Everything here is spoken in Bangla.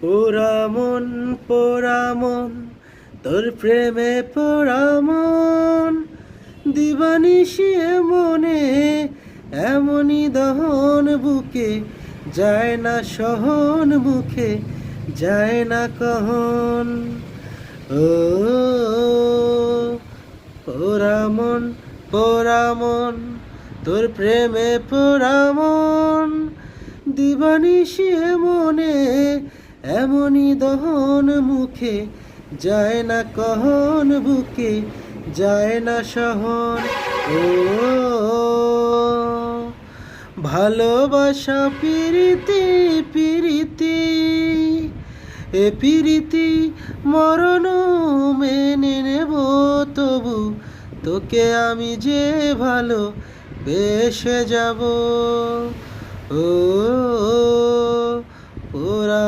পোড়ামন পোড়ামন তোর প্রেমে পোড়ামন দিবানিশি মনে এমনই দহন বুকে যায় না সহন মুখে যায় না কহন ও পোড়ামন পোড়ামন তোর প্রেমে পোড়ামন দিবানিশি মনে এমনই দহন মুখে যায় না কহন বুকে যায় না সহন ও ভালোবাসা পিরিতি পিরিতি এ পিরিতি মরণ মেনে নেব তবু তোকে আমি যে ভালো বেসে যাব ও ওরা